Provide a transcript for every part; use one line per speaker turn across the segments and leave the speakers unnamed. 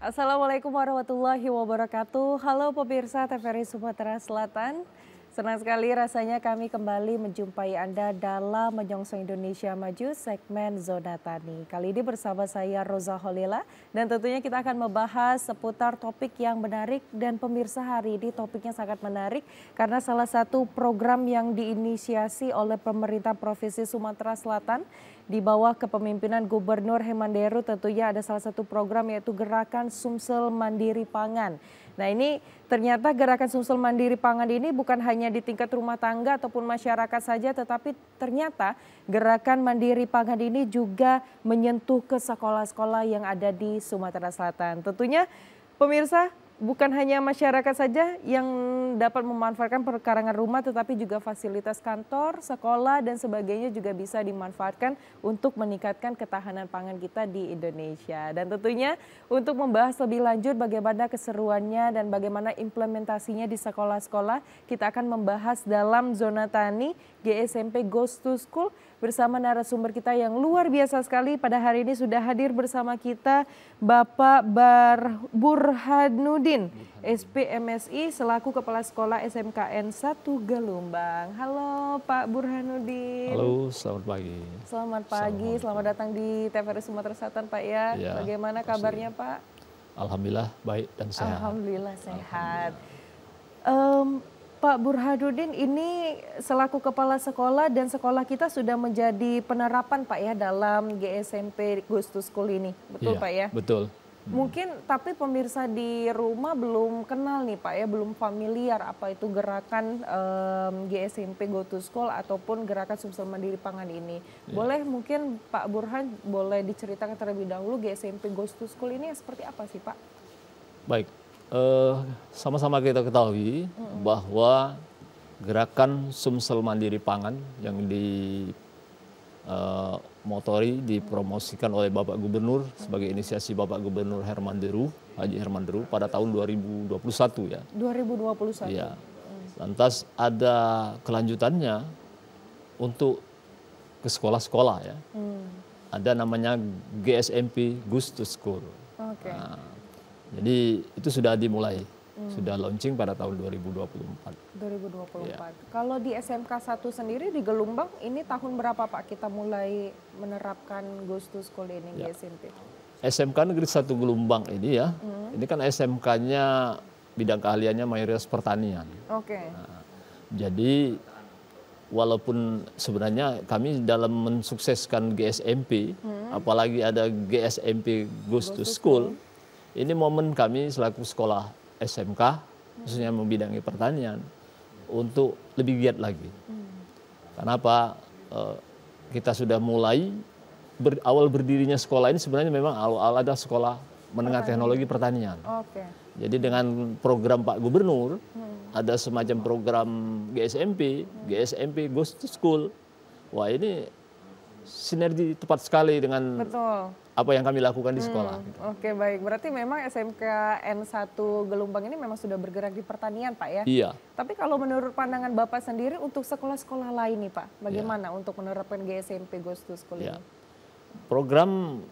Assalamualaikum warahmatullahi wabarakatuh. Halo pemirsa TVRI Sumatera Selatan. Senang sekali rasanya kami kembali menjumpai Anda dalam Menyongsong Indonesia Maju segmen Zona Tani. Kali ini bersama saya Roza Holila dan tentunya kita akan membahas seputar topik yang menarik dan pemirsa hari ini topiknya sangat menarik karena salah satu program yang diinisiasi oleh pemerintah Provinsi Sumatera Selatan di bawah kepemimpinan Gubernur Hemandero tentunya ada salah satu program yaitu Gerakan Sumsel Mandiri Pangan. Nah ini ternyata Gerakan Sumsel Mandiri Pangan ini bukan hanya di tingkat rumah tangga ataupun masyarakat saja, tetapi ternyata Gerakan Mandiri Pangan ini juga menyentuh ke sekolah-sekolah yang ada di Sumatera Selatan. Tentunya pemirsa bukan hanya masyarakat saja yang dapat memanfaatkan perkarangan rumah, tetapi juga fasilitas kantor, sekolah, dan sebagainya juga bisa dimanfaatkan untuk meningkatkan ketahanan pangan kita di Indonesia. Dan tentunya untuk membahas lebih lanjut bagaimana keseruannya dan bagaimana implementasinya di sekolah-sekolah, kita akan membahas dalam Zona Tani GSMP Goes to School bersama narasumber kita yang luar biasa sekali. Pada hari ini sudah hadir bersama kita Bapak Burhanuddin, SPMSI selaku Kepala Sekolah SMKN 1 Gelombang. Halo Pak Burhanuddin.
Halo, selamat pagi.
Selamat pagi, selamat datang di TVRI Sumatera Selatan Pak ya. Bagaimana kabarnya Pak?
Alhamdulillah baik dan sehat.
Alhamdulillah sehat. Pak Burhanuddin ini selaku kepala sekolah dan sekolah kita sudah menjadi penerapan Pak ya dalam GSMP Goes to School ini, betul
Ya,
Pak ya?
betul.
Mungkin tapi pemirsa di rumah belum kenal nih Pak ya, belum familiar apa itu gerakan GSMP Go to School ataupun gerakan Sumsel Mandiri Pangan ini. Boleh mungkin Pak Burhan boleh diceritakan terlebih dahulu GSMP Goes to School ini seperti apa sih Pak?
Baik, sama-sama kita ketahui bahwa gerakan Sumsel Mandiri Pangan yang dipromosikan oleh Bapak Gubernur sebagai inisiasi Bapak Gubernur Haji Hermanderu pada tahun 2021 ya.
2021.
Ya. Lantas ada kelanjutannya untuk ke sekolah-sekolah ya. Ada namanya GSMP Goes to School.
Oke.
Nah, jadi itu sudah dimulai, sudah launching pada tahun 2024.
2024.
Ya.
Kalau di SMK 1 sendiri di Gelombang ini tahun berapa Pak kita mulai menerapkan Goes to School ini GSMP?
SMK Negeri 1 Gelombang ini ya, ini kan SMK-nya bidang keahliannya mayoritas pertanian.
Oke.
Nah, jadi walaupun sebenarnya kami dalam mensukseskan GSMP, apalagi ada GSMP Goes to School, ini momen kami selaku sekolah SMK, khususnya membidangi pertanian, untuk lebih giat lagi. Kenapa? Kita sudah mulai, awal berdirinya sekolah ini sebenarnya memang awal ada sekolah menengah teknologi pertanian.
Oke.
Jadi dengan program Pak Gubernur, ada semacam program GSMP Goes to School. Wah ini sinergi tepat sekali dengan apa yang kami lakukan di sekolah.
Oke baik, berarti memang SMKN 1 Gelombang ini memang sudah bergerak di pertanian Pak ya?
Iya.
Tapi kalau menurut pandangan Bapak sendiri untuk sekolah-sekolah lain nih Pak, bagaimana untuk menerapkan GSMP Goes to School ini?
Program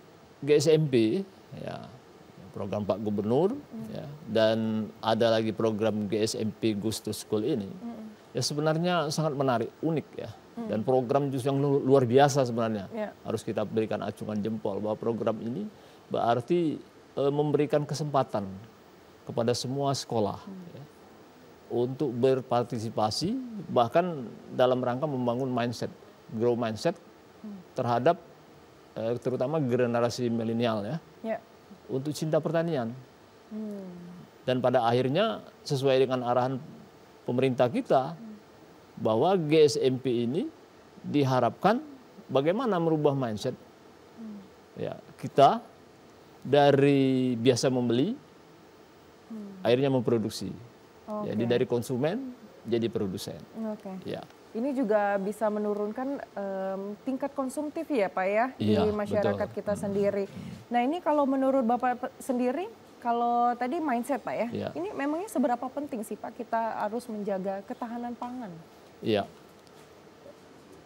GSMP, ya, program Pak Gubernur, ya, dan ada lagi program GSMP Goes to School ini, ya sebenarnya sangat menarik, unik ya. Dan program justru yang luar biasa sebenarnya. Harus kita berikan acungan jempol bahwa program ini berarti memberikan kesempatan kepada semua sekolah ya, untuk berpartisipasi, bahkan dalam rangka membangun mindset, grow mindset terhadap terutama generasi milenial ya, untuk cinta pertanian. Dan pada akhirnya sesuai dengan arahan pemerintah kita, bahwa GSMP ini diharapkan bagaimana merubah mindset ya, kita dari biasa membeli, akhirnya memproduksi. Jadi dari konsumen jadi produsen. Ya.
Ini juga bisa menurunkan tingkat konsumtif ya Pak ya, di masyarakat kita sendiri. Nah ini kalau menurut Bapak sendiri, kalau tadi mindset Pak ya, ini memangnya seberapa penting sih Pak kita harus menjaga ketahanan pangan?
Iya,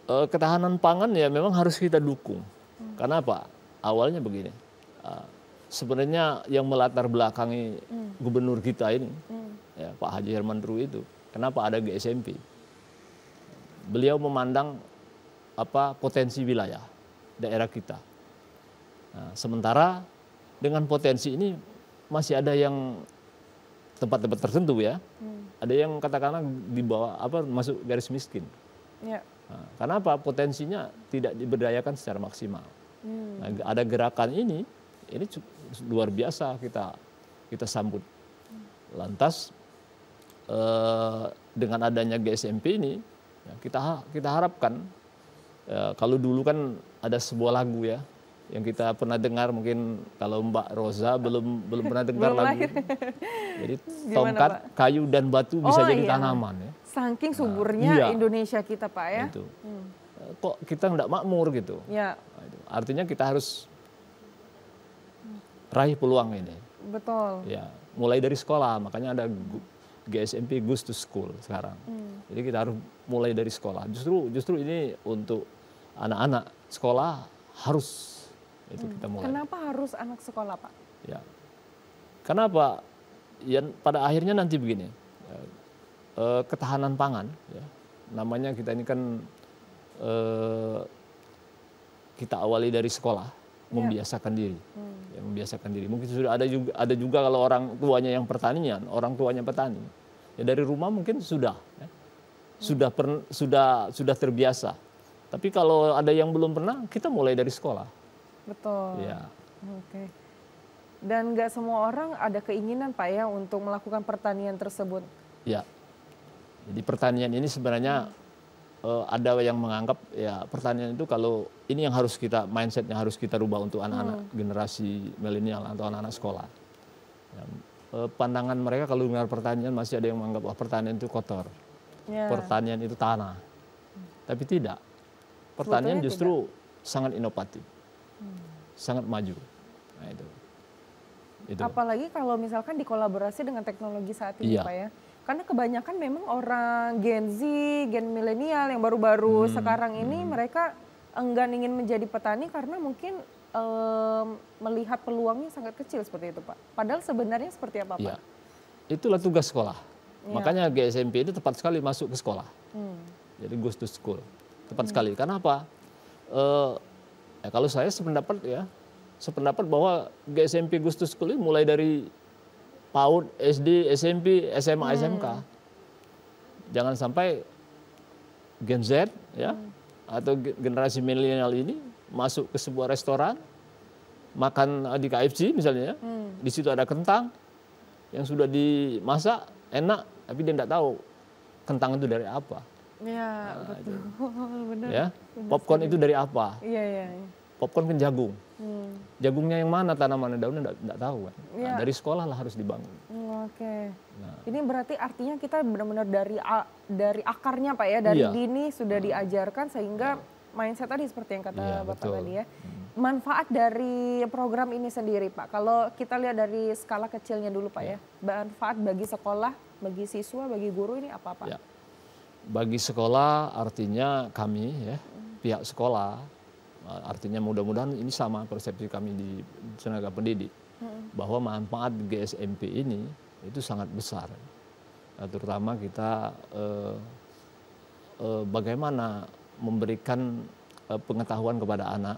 ketahanan pangan ya memang harus kita dukung. Karena apa? Awalnya begini, sebenarnya yang melatar belakangi gubernur kita ini, ya, Pak Haji Herman Deru itu, kenapa ada GSMP? Beliau memandang potensi wilayah daerah kita. Nah, sementara dengan potensi ini masih ada yang tempat-tempat tertentu ya, ada yang katakanlah di bawah masuk garis miskin.
Ya.
Nah, karena potensinya tidak diberdayakan secara maksimal. Nah, ada gerakan ini luar biasa kita sambut. Lantas dengan adanya GSMP ini, ya, kita harapkan kalau dulu kan ada sebuah lagu ya yang kita pernah dengar, mungkin kalau Mbak Rosa belum pernah dengar lagu. Jadi tongkat, kayu dan batu bisa jadi tanaman ya.
Saking suburnya Indonesia kita Pak ya.
Itu. Kok kita nggak makmur gitu.
Ya.
Artinya kita harus raih peluang ini.
Betul.
Ya, mulai dari sekolah, makanya ada GSMP Goes to School sekarang. Jadi kita harus mulai dari sekolah. Justru ini untuk anak-anak sekolah harus itu kita mulai.
Kenapa harus anak sekolah Pak?
Ya, kenapa? Ya, pada akhirnya nanti begini, ketahanan pangan, ya, namanya kita ini kan kita awali dari sekolah, membiasakan diri, ya, membiasakan diri. Mungkin sudah ada juga kalau orang tuanya yang pertanian, orang tuanya petani, ya dari rumah mungkin sudah, ya, sudah terbiasa. Tapi kalau ada yang belum pernah, kita mulai dari sekolah.
Betul.
Ya.
Oke. Dan nggak semua orang ada keinginan Pak ya untuk melakukan pertanian tersebut.
Ya. Jadi pertanian ini sebenarnya ada yang menganggap ya pertanian itu kalau ini yang harus mindsetnya harus kita rubah untuk anak-anak generasi milenial atau anak-anak sekolah. Ya, pandangan mereka kalau dengar pertanian masih ada yang menganggap pertanian itu kotor, pertanian itu tanah. Tapi tidak. Pertanian justru sangat inovatif. Sangat maju. Nah, itu.
Apalagi kalau misalkan dikolaborasi dengan teknologi saat ini Pak ya. Karena kebanyakan memang orang Gen Z, Gen milenial yang baru-baru sekarang ini mereka enggan ingin menjadi petani karena mungkin melihat peluangnya sangat kecil seperti itu Pak. Padahal sebenarnya seperti apa Pak?
Ya. Itulah tugas sekolah. Makanya GSMP itu tepat sekali masuk ke sekolah. Jadi goes to school. Tepat sekali. Karena apa? Ya, kalau saya sependapat bahwa GSMP Goes to School ini mulai dari PAUD, SD, SMP, SMA, SMK. Jangan sampai Gen Z ya atau generasi milenial ini masuk ke sebuah restoran, makan di KFC misalnya, di situ ada kentang yang sudah dimasak enak, tapi dia tidak tahu kentang itu dari apa.
Ya, betul. Benar.
Ya, popcorn itu dari apa?
Iya.
Popcorn kan jagung. Jagungnya yang mana, tanamannya, daunnya enggak tahu kan. Nah, dari sekolah lah harus dibangun.
Oke. Nah. Ini berarti artinya kita benar-benar dari akarnya Pak ya, dari dini sudah diajarkan sehingga mindset tadi seperti yang kata Bapak tadi ya. Manfaat dari program ini sendiri Pak, kalau kita lihat dari skala kecilnya dulu Pak ya, manfaat bagi sekolah, bagi siswa, bagi guru ini apa Pak? Ya.
Bagi sekolah artinya kami ya, pihak sekolah, artinya mudah-mudahan ini sama persepsi kami di tenaga pendidik, bahwa manfaat GSMP ini itu sangat besar. Nah, terutama kita bagaimana memberikan pengetahuan kepada anak,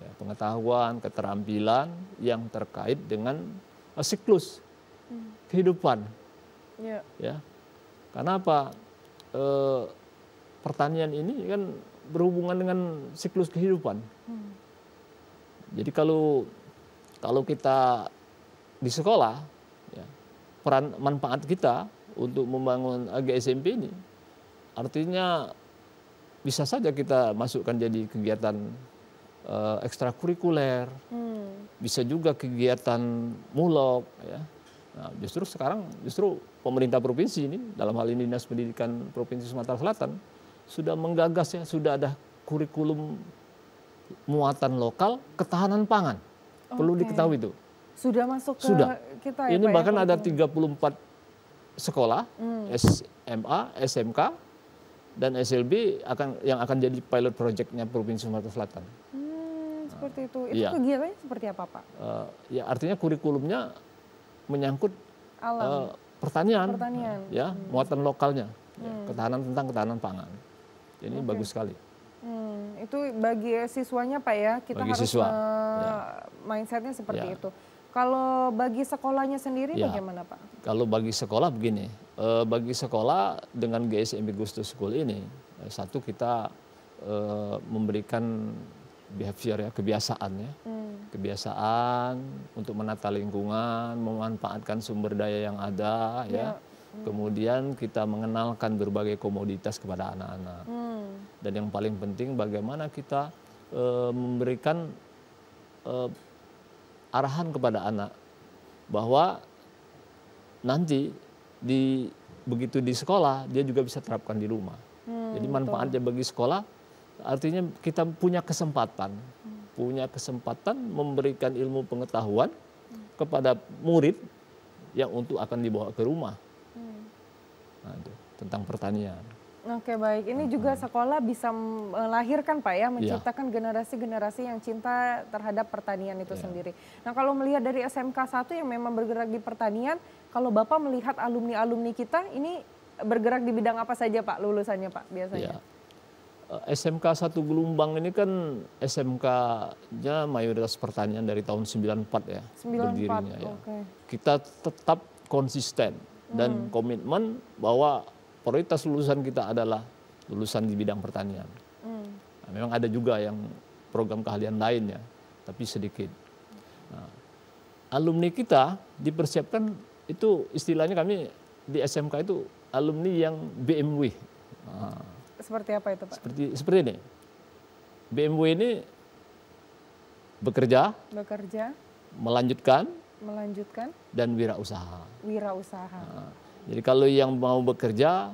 ya, pengetahuan, keterampilan yang terkait dengan siklus kehidupan. Ya. Karena apa? Pertanian ini kan berhubungan dengan siklus kehidupan. Jadi kalau kita di sekolah, ya, peran manfaat kita untuk membangun GSMP ini, artinya bisa saja kita masukkan jadi kegiatan ekstrakurikuler, bisa juga kegiatan mulok, ya. Nah, justru pemerintah provinsi ini, dalam hal ini Dinas Pendidikan Provinsi Sumatera Selatan, sudah menggagas ya, sudah ada kurikulum muatan lokal ketahanan pangan. Perlu diketahui itu.
Sudah masuk ke kita ya
Ini
Pak,
bahkan
ya,
ada 34 sekolah, SMA, SMK, dan SLB yang akan jadi pilot projectnya Provinsi Sumatera Selatan.
seperti itu. Itu
iya.
kegiatannya seperti apa, Pak?
Ya artinya kurikulumnya menyangkut
Alam.
pertanian,
Pertanian.
ya, muatan lokalnya, ya, ketahanan pangan. Ini bagus sekali.
Itu bagi siswanya Pak ya, kita
Bagi
harus
siswa,
mindsetnya seperti
Ya.
itu. Kalau bagi sekolahnya sendiri
Ya.
bagaimana Pak?
Kalau bagi sekolah begini, bagi sekolah dengan GSMP Goes to School ini, satu kita memberikan behavior ya, kebiasaan ya. Kebiasaan untuk menata lingkungan, memanfaatkan sumber daya yang ada ya. Kemudian kita mengenalkan berbagai komoditas kepada anak-anak. Dan yang paling penting bagaimana kita memberikan arahan kepada anak bahwa nanti begitu di sekolah dia juga bisa terapkan di rumah. Jadi manfaatnya bagi sekolah artinya kita punya kesempatan memberikan ilmu pengetahuan kepada murid yang untuk akan dibawa ke rumah. Nah, itu tentang pertanian.
Oke baik, ini juga sekolah bisa melahirkan Pak ya, menciptakan generasi-generasi yang cinta terhadap pertanian itu sendiri. Nah kalau melihat dari SMK 1 yang memang bergerak di pertanian, kalau Bapak melihat alumni-alumni kita ini bergerak di bidang apa saja Pak lulusannya Pak biasanya?
Ya. SMK 1 Gelumbang ini kan SMK-nya mayoritas pertanian dari tahun 94 ya.
94,
berdirinya ya.
oke.
Kita tetap konsisten dan komitmen bahwa prioritas lulusan kita adalah lulusan di bidang pertanian. Nah, memang ada juga yang program keahlian lain ya, tapi sedikit. Nah, alumni kita dipersiapkan itu istilahnya kami di SMK itu alumni yang BMW. Nah,
Seperti apa itu Pak?
seperti ini. BMW ini bekerja, melanjutkan, dan wirausaha. Nah, jadi kalau yang mau bekerja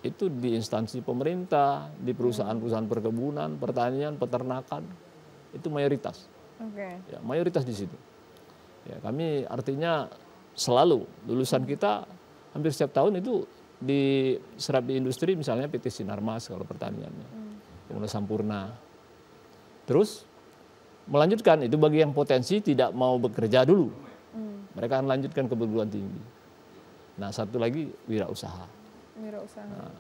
itu di instansi pemerintah, di perusahaan-perusahaan perkebunan, pertanian, peternakan, itu mayoritas. Ya, mayoritas di situ. Ya, kami artinya selalu lulusan kita hampir setiap tahun itu diserap di industri, misalnya PT Sinarmas kalau pertaniannya, kemudian Sampurna. Terus melanjutkan itu bagi yang potensi tidak mau bekerja dulu, mereka akan lanjutkan ke perguruan tinggi. Nah satu lagi wirausaha. Nah,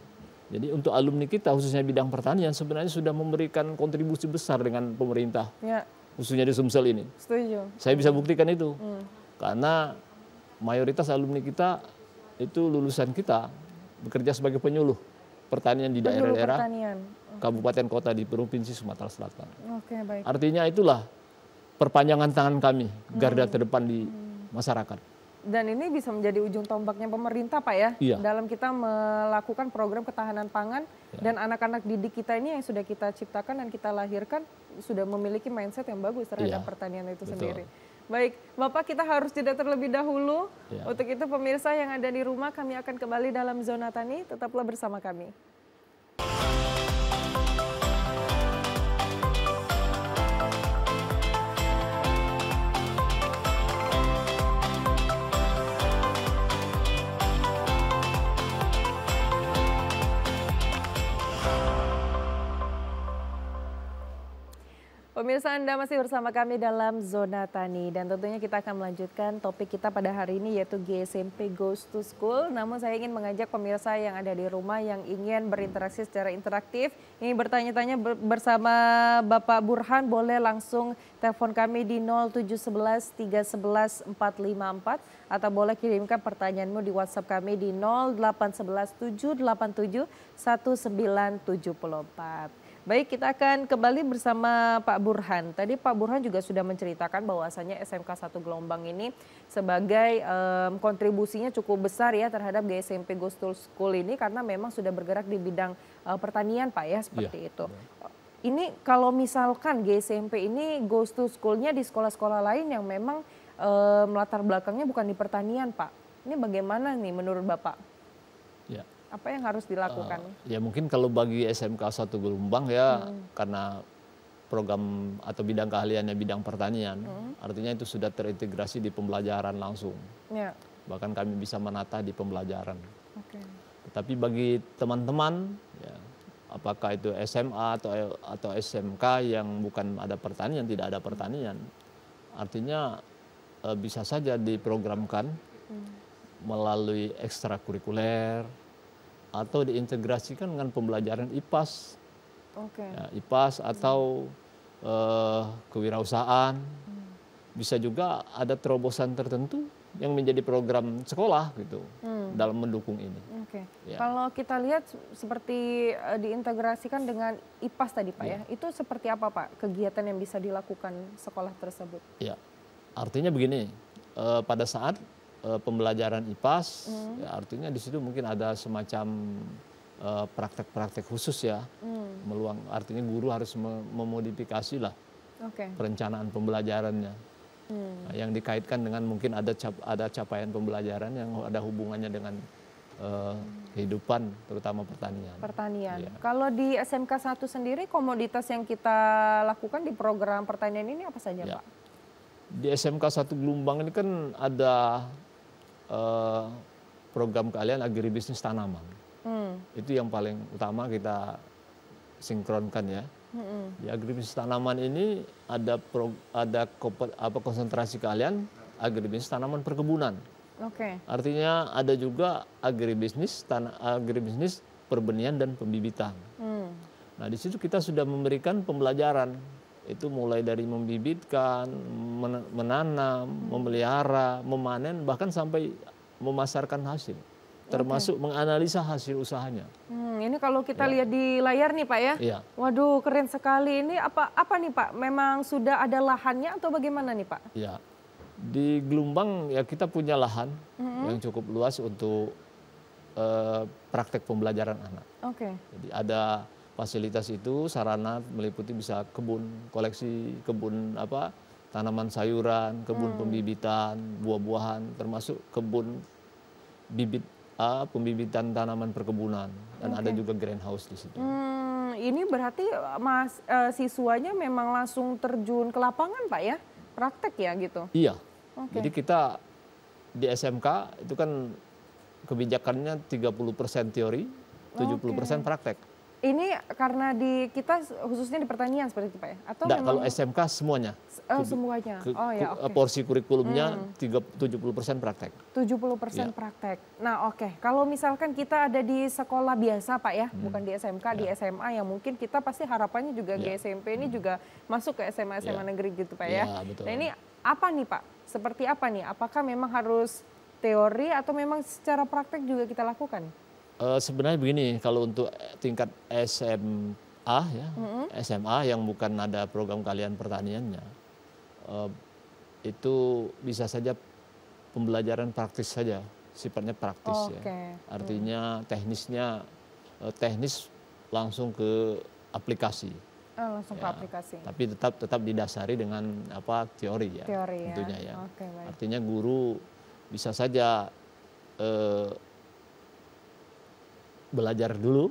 jadi untuk alumni kita khususnya bidang pertanian sebenarnya sudah memberikan kontribusi besar dengan pemerintah, khususnya di Sumsel ini.
Setuju.
Saya bisa buktikan itu, karena mayoritas alumni kita itu lulusan kita bekerja sebagai penyuluh pertanian di daerah-daerah kabupaten kota di Provinsi Sumatera Selatan.
Baik.
Artinya itulah perpanjangan tangan kami, garda terdepan di masyarakat.
Dan ini bisa menjadi ujung tombaknya pemerintah Pak ya, dalam kita melakukan program ketahanan pangan dan anak-anak didik kita ini yang sudah kita ciptakan dan kita lahirkan sudah memiliki mindset yang bagus terhadap pertanian itu sendiri. Baik, Bapak kita harus jeda terlebih dahulu. Untuk itu pemirsa yang ada di rumah kami akan kembali dalam Zona Tani, tetaplah bersama kami. Pemirsa Anda masih bersama kami dalam Zona Tani dan tentunya kita akan melanjutkan topik kita pada hari ini yaitu GSMP Goes to School. Namun saya ingin mengajak pemirsa yang ada di rumah yang ingin berinteraksi secara interaktif, ingin bertanya-tanya bersama Bapak Burhan, boleh langsung telepon kami di 0711 311 454 atau boleh kirimkan pertanyaanmu di WhatsApp kami di 0811 787 1974. Baik, kita akan kembali bersama Pak Burhan. Tadi Pak Burhan juga sudah menceritakan bahwasannya SMK 1 Gelombang ini sebagai kontribusinya cukup besar ya terhadap GSMP Goes to School ini karena memang sudah bergerak di bidang pertanian Pak ya, seperti itu. Ini kalau misalkan GSMP ini Goes to School-nya di sekolah-sekolah lain yang memang latar belakangnya bukan di pertanian Pak. Ini bagaimana nih menurut Bapak?
Ya.
Apa yang harus dilakukan?
Ya mungkin kalau bagi SMK 1 Gelombang ya karena program atau bidang keahliannya bidang pertanian, artinya itu sudah terintegrasi di pembelajaran langsung. Bahkan kami bisa menata di pembelajaran. Tetapi bagi teman-teman ya, apakah itu SMA atau SMK yang bukan ada pertanian, tidak ada pertanian, artinya bisa saja diprogramkan melalui ekstrakurikuler atau diintegrasikan dengan pembelajaran IPAS, ya, IPAS atau kewirausahaan. Bisa juga ada terobosan tertentu yang menjadi program sekolah gitu dalam mendukung ini.
Ya. Kalau kita lihat seperti diintegrasikan dengan IPAS tadi Pak ya, itu seperti apa Pak kegiatan yang bisa dilakukan sekolah tersebut?
Ya, artinya begini, pada saat pembelajaran IPAS, ya, artinya di situ mungkin ada semacam praktek-praktek khusus ya, artinya guru harus memodifikasi lah perencanaan pembelajarannya. Nah, yang dikaitkan dengan mungkin ada capaian pembelajaran yang ada hubungannya dengan kehidupan, terutama pertanian.
Ya. Kalau di SMK 1 sendiri, komoditas yang kita lakukan di program pertanian ini apa saja Pak?
Di SMK 1 Gelumbang ini kan ada program keahlian agribisnis tanaman. Itu yang paling utama kita sinkronkan ya. Di agribisnis tanaman ini ada konsentrasi keahlian agribisnis tanaman perkebunan. Artinya ada juga agribisnis perbenihan dan pembibitan. Nah, di situ kita sudah memberikan pembelajaran itu mulai dari membibitkan, menanam, memelihara, memanen, bahkan sampai memasarkan hasil, termasuk menganalisa hasil usahanya.
Ini kalau kita lihat di layar nih Pak ya, waduh keren sekali. Ini apa nih Pak? Memang sudah ada lahannya atau bagaimana nih Pak?
Ya, di Gelumbang ya kita punya lahan yang cukup luas untuk praktek pembelajaran anak. Jadi ada fasilitas itu, sarana meliputi bisa kebun, koleksi kebun tanaman sayuran, kebun pembibitan, buah-buahan, termasuk kebun bibit pembibitan tanaman perkebunan, dan ada juga greenhouse di situ.
Ini berarti siswanya memang langsung terjun ke lapangan Pak ya, praktek ya gitu?
Iya. Jadi kita di SMK itu kan kebijakannya 30% teori, 70% praktek.
Ini karena di kita khususnya di pertanian seperti itu Pak ya? Atau
memang... kalau SMK semuanya.
Semuanya?
Porsi kurikulumnya 70% praktek.
70% praktek. Nah kalau misalkan kita ada di sekolah biasa Pak ya, bukan di SMK, di SMA yang mungkin kita pasti harapannya juga GSMP ini juga masuk ke SMA-SMA negeri gitu Pak ya.
Betul.
Nah ini apa nih Pak? Seperti apa nih? Apakah memang harus teori atau memang secara praktek juga kita lakukan?
Sebenarnya begini, kalau untuk tingkat SMA ya, SMA yang bukan ada program keahlian pertaniannya, itu bisa saja pembelajaran praktis saja, sifatnya praktis ya. Artinya teknis langsung ke aplikasi.
Langsung ke aplikasi.
Tapi tetap didasari dengan teori ya. Tentunya ya. Artinya guru bisa saja belajar dulu.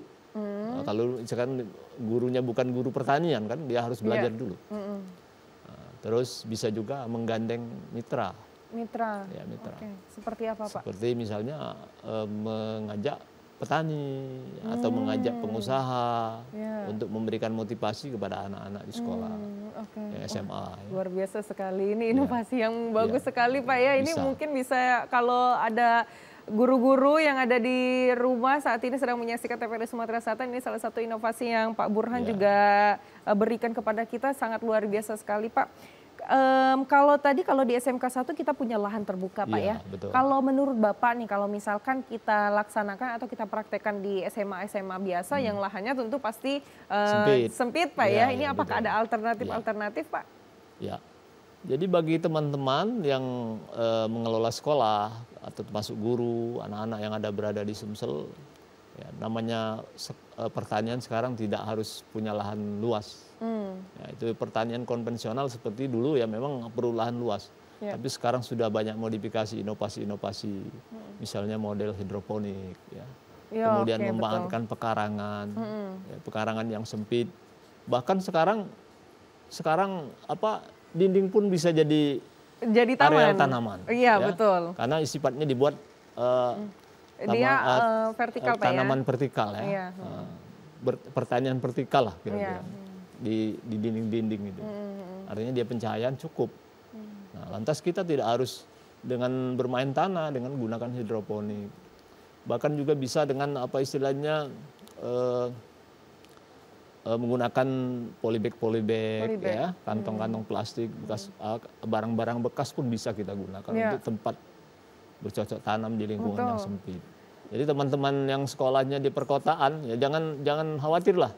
Kalau misalkan gurunya bukan guru pertanian kan, dia harus belajar dulu. Terus bisa juga menggandeng mitra. Ya, mitra.
Seperti apa Pak?
Seperti misalnya mengajak petani atau mengajak pengusaha untuk memberikan motivasi kepada anak-anak di sekolah yang SMA.
Luar biasa sekali, ini inovasi yang bagus sekali Pak ya. Ini mungkin bisa kalau ada guru-guru yang ada di rumah saat ini sedang menyaksikan TVRI Sumatera Selatan, ini salah satu inovasi yang Pak Burhan juga berikan kepada kita, sangat luar biasa sekali Pak. Kalau di SMK 1 kita punya lahan terbuka Pak ya.
Betul.
Kalau menurut Bapak nih, kalau misalkan kita laksanakan atau kita praktekkan di SMA biasa yang lahannya tentu pasti sempit Pak ya. Ini apakah ada alternatif Pak? Ya.
Jadi bagi teman-teman yang mengelola sekolah atau termasuk guru, anak-anak yang berada di Sumsel, ya, namanya pertanian sekarang tidak harus punya lahan luas. Ya, itu pertanian konvensional seperti dulu ya memang perlu lahan luas. Tapi sekarang sudah banyak modifikasi, inovasi-inovasi, misalnya model hidroponik, ya. Kemudian memanfaatkan pekarangan, pekarangan yang sempit. Bahkan sekarang dinding pun bisa jadi area tanaman.
Iya, betul.
Karena sifatnya dibuat
dia vertikal Pak ya.
Tanaman vertikal ya. pertanian vertikal lah kira-kira di dinding-dinding itu. Artinya dia pencahayaan cukup. Nah, lantas kita tidak harus dengan bermain tanah, dengan gunakan hidroponik. Bahkan juga bisa dengan apa istilahnya menggunakan polybag ya, kantong-kantong plastik bekas, barang-barang bekas pun bisa kita gunakan untuk tempat bercocok tanam di lingkungan yang sempit. Jadi teman-teman yang sekolahnya di perkotaan ya jangan khawatir lah.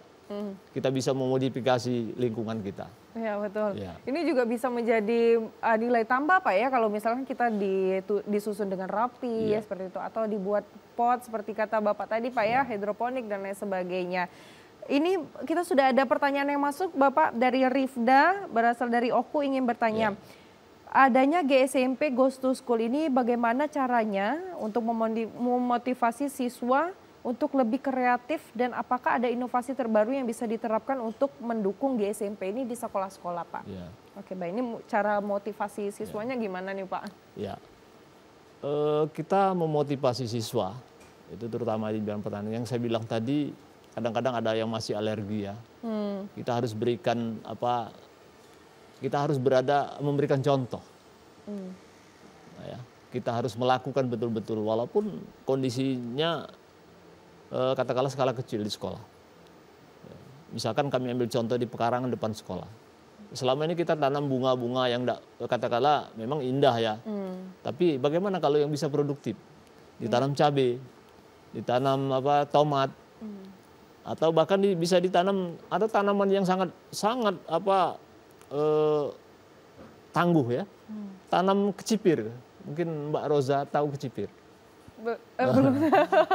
Kita bisa memodifikasi lingkungan kita.
Ya betul.
Ya.
Ini juga bisa menjadi nilai tambah Pak ya kalau misalkan kita disusun dengan rapi seperti itu atau dibuat pot seperti kata Bapak tadi Pak ya, hidroponik dan lain sebagainya. Ini kita sudah ada pertanyaan yang masuk Bapak dari Rifda berasal dari Oku ingin bertanya. Adanya GSMP Goes to School ini bagaimana caranya untuk memotivasi siswa untuk lebih kreatif dan apakah ada inovasi terbaru yang bisa diterapkan untuk mendukung GSMP ini di sekolah-sekolah Pak? Ya. Oke baik, ini cara motivasi siswanya gimana nih Pak?
Ya, kita memotivasi siswa itu terutama di bidang pertanian yang saya bilang tadi kadang-kadang ada yang masih alergi ya. Kita harus berikan apa? Kita harus memberikan contoh. Nah, ya, kita harus melakukan betul-betul walaupun kondisinya katakanlah skala kecil di sekolah. Misalkan kami ambil contoh di pekarangan depan sekolah. Selama ini kita tanam bunga-bunga yang katakanlah memang indah ya. Tapi bagaimana kalau yang bisa produktif? Ditanam cabai, ditanam tomat, atau bahkan bisa ditanam ada tanaman yang sangat tangguh ya. Tanam kecipir. Mungkin Mbak Roza tahu kecipir.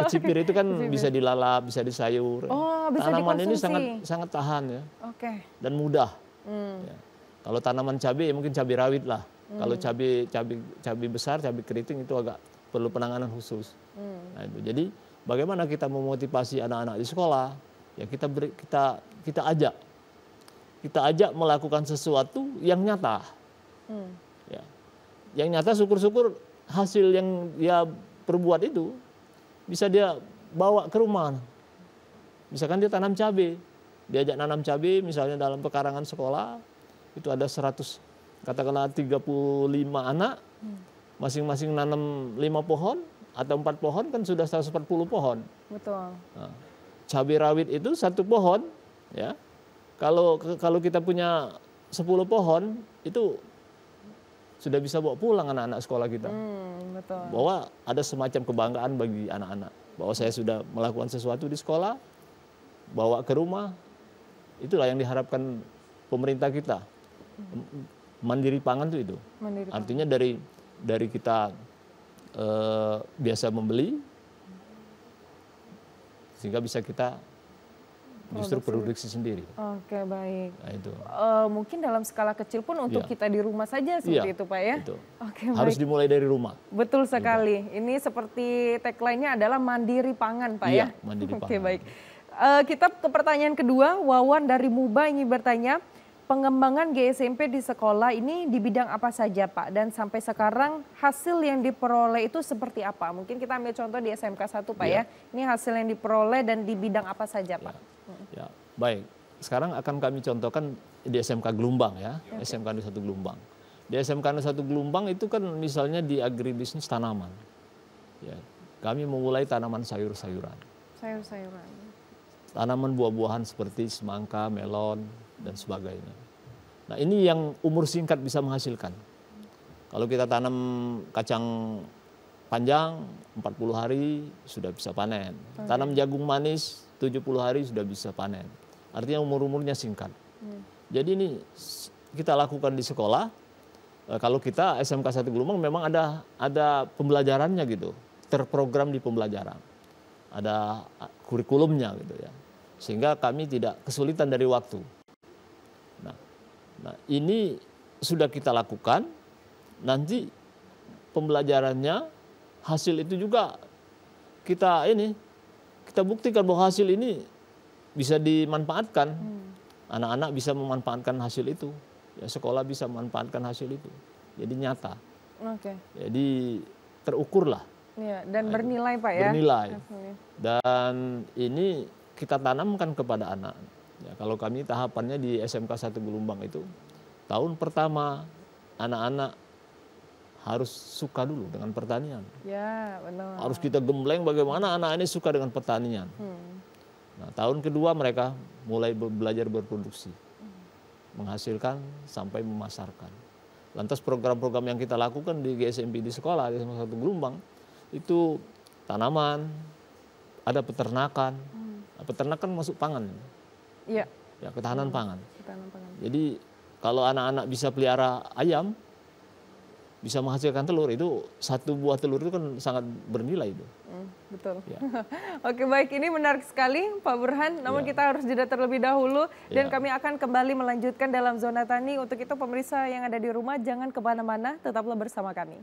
Kecipir itu kan bisa dilalap, bisa disayur.
Bisa
tanaman
dikonsumsi.
ini sangat tahan ya. Dan mudah. Ya. Kalau tanaman cabai mungkin cabai rawit lah. Kalau cabai besar, cabai keriting itu agak perlu penanganan khusus. Nah, itu. Jadi bagaimana kita memotivasi anak-anak di sekolah? Ya kita ajak melakukan sesuatu yang nyata. Ya. Yang nyata syukur-syukur hasil yang dia perbuat itu bisa dia bawa ke rumah. Misalkan dia tanam cabai, diajak nanam cabai misalnya dalam pekarangan sekolah itu ada 35 anak, masing-masing nanam 5 pohon atau 4 pohon kan sudah 140 pohon.
Betul.
Nah, cabai rawit itu 1 pohon ya. Kalau kita punya 10 pohon itu sudah bisa bawa pulang anak-anak sekolah kita.
Betul.
Bahwa ada semacam kebanggaan bagi anak-anak. Bahwa saya sudah melakukan sesuatu di sekolah, bawa ke rumah. Itulah yang diharapkan pemerintah kita. Mandiri pangan itu. Artinya dari kita biasa membeli, sehingga bisa kita justru produksi sendiri.
Oke baik.
Nah, itu.
Mungkin dalam skala kecil pun untuk kita di rumah saja seperti itu Pak ya.
Itu.
Oke,
harus dimulai dari rumah.
Betul sekali. Ini seperti tagline-nya adalah mandiri pangan Pak ya.
Mandiri pangan.
Oke baik. Kita ke pertanyaan kedua. Wawan dari Muba ingin bertanya, pengembangan GSMP di sekolah ini di bidang apa saja Pak? Dan sampai sekarang hasil yang diperoleh itu seperti apa? Mungkin kita ambil contoh di SMK 1 Pak ya. Ini hasil yang diperoleh dan di bidang apa saja Pak?
Ya, baik. Sekarang akan kami contohkan di SMK Gelumbang ya, SMK 1 Gelumbang. Di SMK 1 Gelumbang itu kan misalnya di agribisnis tanaman. Ya, kami memulai tanaman sayur-sayuran.
Sayur-sayuran.
Tanaman buah-buahan seperti semangka, melon, dan sebagainya. Nah ini yang umur singkat bisa menghasilkan. Kalau kita tanam kacang panjang, 40 hari sudah bisa panen. Tanam jagung manis, 70 hari sudah bisa panen. Artinya umur-umurnya singkat. Jadi ini kita lakukan di sekolah. Kalau kita SMK 1 Gelumbang memang ada pembelajarannya gitu. Terprogram di pembelajaran. Ada kurikulumnya gitu ya. Sehingga kami tidak kesulitan dari waktu. Nah ini sudah kita lakukan. Nanti pembelajarannya, hasil itu juga kita buktikan bahwa hasil ini bisa dimanfaatkan. Anak-anak bisa memanfaatkan hasil itu. Ya, sekolah bisa memanfaatkan hasil itu. Jadi nyata. Jadi terukur lah.
Ya, dan bernilai Pak ya.
Bernilai. Dan ini kita tanamkan kepada anak. Ya, kalau kami tahapannya di SMK 1 Gelombang itu, tahun pertama anak-anak harus suka dulu dengan pertanian.
Ya, benar.
Harus kita gembleng bagaimana anak ini suka dengan pertanian. Nah, tahun kedua mereka mulai belajar berproduksi, menghasilkan sampai memasarkan. Lantas program-program yang kita lakukan di GSMP di sekolah, di SMK 1 Gelombang, itu tanaman, ada peternakan. Peternakan masuk pangan.
Iya.
Ya, ketahanan pangan.
Ketahanan pangan.
Jadi kalau anak-anak bisa pelihara ayam, bisa menghasilkan telur, itu satu buah telur itu kan sangat bernilai itu.
Betul.
Ya.
Oke, baik, ini menarik sekali Pak Burhan, namun
Ya.
kita harus jeda terlebih dahulu dan
Ya.
kami akan kembali melanjutkan dalam Zona Tani. Untuk itu pemirsa yang ada di rumah jangan kemana-mana, tetaplah bersama kami.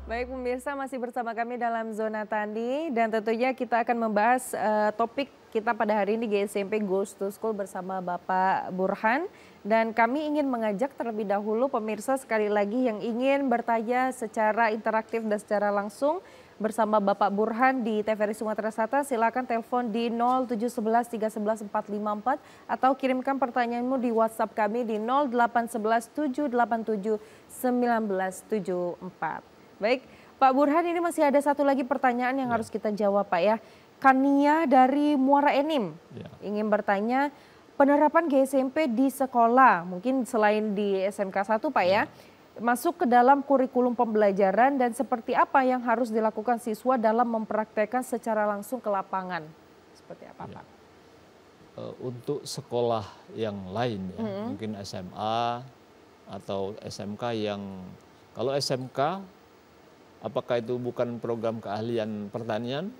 Baik pemirsa, masih bersama kami dalam Zona Tani dan tentunya kita akan membahas topik kita pada hari ini GSMP Goes to School bersama Bapak Burhan. Dan kami ingin mengajak terlebih dahulu pemirsa sekali lagi yang ingin bertanya secara interaktif dan secara langsung bersama Bapak Burhan di TVRI Sumatera Selatan, silakan telepon di 0711 311 454 atau kirimkan pertanyaanmu di WhatsApp kami di 0811 787 1974. Baik, Pak Burhan, ini masih ada satu lagi pertanyaan yang harus kita jawab, Pak ya. Kania dari Muara Enim ingin bertanya, penerapan GSMP di sekolah, mungkin selain di SMK 1 Pak ya, masuk ke dalam kurikulum pembelajaran dan seperti apa yang harus dilakukan siswa dalam mempraktekkan secara langsung ke lapangan? Seperti apa Pak?
Untuk sekolah yang lain ya, mungkin SMA atau SMK yang, kalau SMK apakah itu bukan program keahlian pertanian,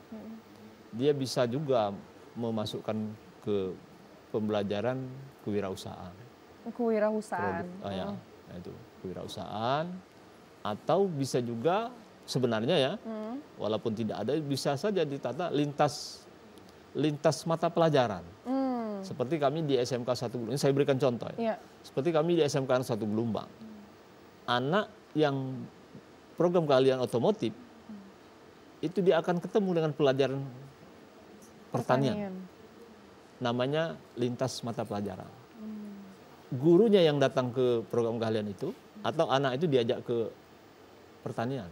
dia bisa juga memasukkan ke pembelajaran kewirausahaan.
Kewirausahaan.
Itu kewirausahaan, atau bisa juga sebenarnya ya, walaupun tidak ada, bisa saja ditata lintas mata pelajaran. Seperti kami di SMK 1 Gelombang, ini saya berikan contoh ya. Seperti kami di SMK 1 Gelombang, anak yang program keahlian otomotif, itu dia akan ketemu dengan pelajaran pertanian. Namanya lintas mata pelajaran. Gurunya yang datang ke program keahlian itu, atau anak itu diajak ke pertanian.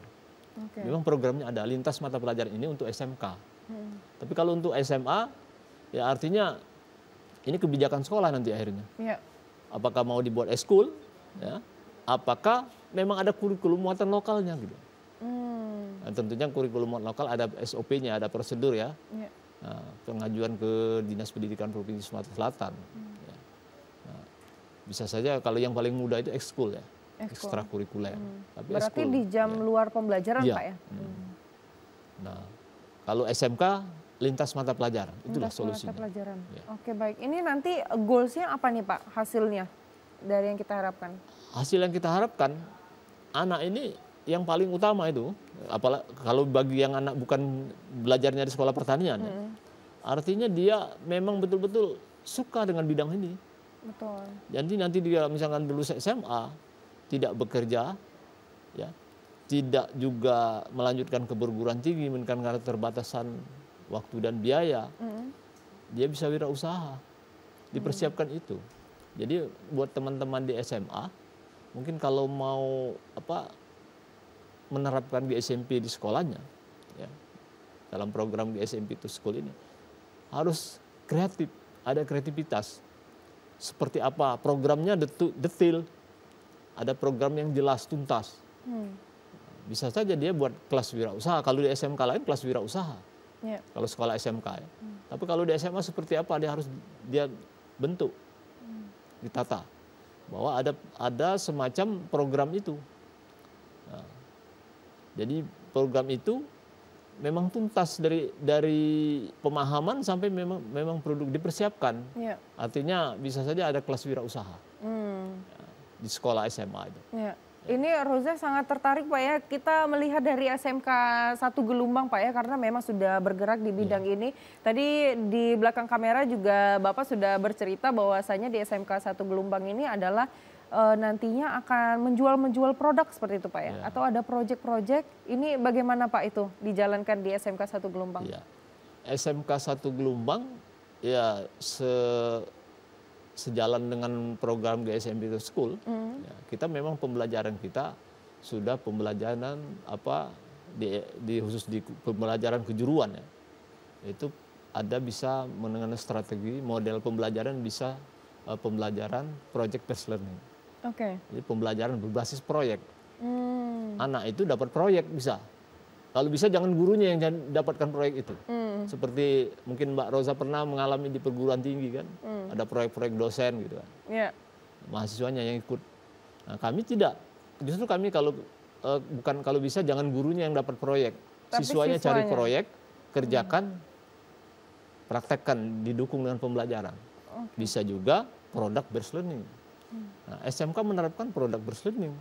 Memang programnya ada, lintas mata pelajaran ini untuk SMK. Tapi kalau untuk SMA, ya artinya ini kebijakan sekolah nanti akhirnya. Apakah mau dibuat eskul, ya, apakah memang ada kurikulum muatan lokalnya gitu. Nah, tentunya kurikulum muatan lokal ada SOP-nya, ada prosedur ya. Nah, pengajuan ke Dinas Pendidikan Provinsi Sumatera Selatan. Ya. Nah, bisa saja kalau yang paling mudah itu ekskul ya, ekstrakurikuler. Tapi
berarti
ekskul,
di jam luar pembelajaran Pak ya?
Nah, kalau SMK lintas mata pelajaran, itulah solusinya.
Mata pelajaran. Oke, baik. Ini nanti goals-nya apa nih Pak, hasilnya dari yang kita harapkan?
Hasil yang kita harapkan, anak ini yang paling utama itu, apalagi kalau bagi yang anak bukan belajarnya di sekolah pertanian, ya, artinya dia memang betul-betul suka dengan bidang ini.
Betul.
Jadi nanti dia misalkan dulu SMA, tidak bekerja, ya, tidak juga melanjutkan ke perguruan tinggi, mungkin karena keterbatasan waktu dan biaya, dia bisa wirausaha, dipersiapkan itu. Jadi buat teman-teman di SMA, mungkin kalau mau menerapkan GSMP di sekolahnya, ya, dalam program GSMP to School ini, harus kreatif, ada kreativitas. Seperti apa programnya detail, ada program yang jelas tuntas. Bisa saja dia buat kelas wirausaha. Kalau di SMK lain kelas wirausaha. Kalau sekolah SMK ya. Tapi kalau di SMA seperti apa dia bentuk, ditata. Bahwa ada semacam program itu. Nah, jadi program itu memang tuntas dari pemahaman sampai memang produk dipersiapkan. Artinya bisa saja ada kelas wirausaha di sekolah SMA itu.
Ini Roza sangat tertarik Pak ya, kita melihat dari SMK 1 Gelumbang Pak ya, karena memang sudah bergerak di bidang ini. Tadi di belakang kamera juga Bapak sudah bercerita bahwasanya di SMK 1 Gelumbang ini adalah nantinya akan menjual produk seperti itu Pak ya, atau ada proyek-proyek, ini bagaimana Pak itu dijalankan di SMK 1 Gelumbang?
Ya. SMK 1 Gelumbang ya sejalan dengan program GSMP School, ya, kita memang pembelajaran kita sudah pembelajaran khusus di pembelajaran kejuruan ya. Itu ada bisa mengenai strategi model pembelajaran bisa pembelajaran project based learning.
Oke.
Jadi pembelajaran berbasis proyek. Anak itu dapat proyek bisa. Kalau bisa jangan gurunya yang dapatkan proyek itu. Seperti mungkin Mbak Roza pernah mengalami di perguruan tinggi kan. Ada proyek-proyek dosen gitu kan.
Yeah.
Mahasiswanya yang ikut. Nah, kami tidak. Justru kami bukan kalau bisa jangan gurunya yang dapat proyek. Siswanya cari proyek, kerjakan, praktekkan, didukung dengan pembelajaran. Bisa juga product based learning. Nah, SMK menerapkan product based learning.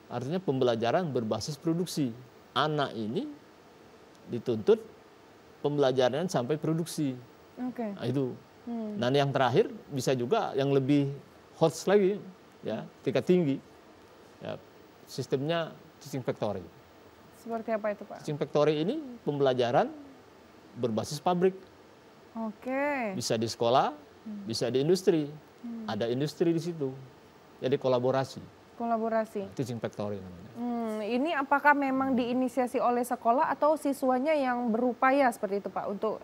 Artinya pembelajaran berbasis produksi. Anak ini dituntut pembelajaran sampai produksi. Nah, itu. Dan yang terakhir bisa juga yang lebih hot lagi, ya, tingkat tinggi. Ya, sistemnya teaching factory.
Seperti apa itu Pak?
Teaching factory ini pembelajaran berbasis pabrik. Bisa di sekolah, bisa di industri. Ada industri di situ. Jadi kolaborasi. Teaching factory namanya.
Ini apakah memang diinisiasi oleh sekolah atau siswanya yang berupaya seperti itu Pak untuk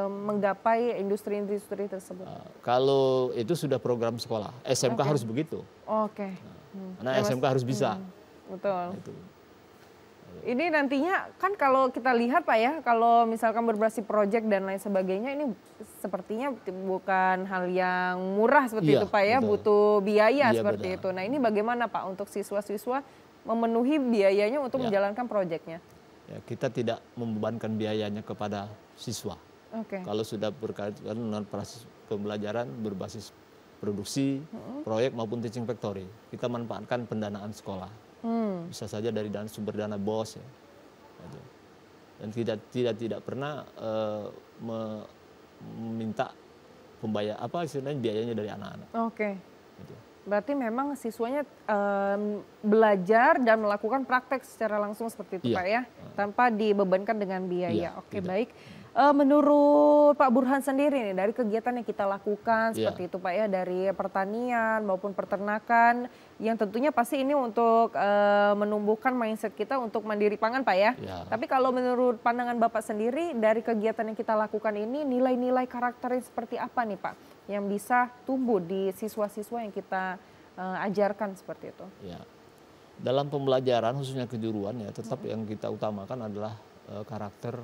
menggapai industri-industri tersebut?
Kalau itu sudah program sekolah, SMK harus begitu. Karena SMK harus bisa.
Betul.
Nah, itu.
Ini nantinya kan kalau kita lihat Pak ya, kalau misalkan berbasis proyek dan lain sebagainya, ini sepertinya bukan hal yang murah seperti itu Pak ya, butuh biaya seperti itu. Nah ini bagaimana Pak untuk siswa-siswa memenuhi biayanya untuk menjalankan proyeknya?
Ya, kita tidak membebankan biayanya kepada siswa. Kalau sudah berkaitan dengan proses pembelajaran berbasis produksi, proyek maupun teaching factory, kita manfaatkan pendanaan sekolah. Bisa saja dari sumber dana BOS ya. Dan tidak pernah meminta istilahnya biayanya dari anak-anak. Gitu.
Berarti memang siswanya belajar dan melakukan praktek secara langsung seperti itu Pak ya, tanpa dibebankan dengan biaya. Baik. Menurut Pak Burhan sendiri nih, dari kegiatan yang kita lakukan seperti itu Pak ya, dari pertanian maupun peternakan, yang tentunya pasti ini untuk menumbuhkan mindset kita untuk mandiri pangan Pak ya. Tapi kalau menurut pandangan Bapak sendiri, dari kegiatan yang kita lakukan ini, nilai-nilai karakternya seperti apa nih Pak, yang bisa tumbuh di siswa-siswa yang kita ajarkan seperti itu? Ya.
Dalam pembelajaran khususnya kejuruan ya, tetap yang kita utamakan adalah karakter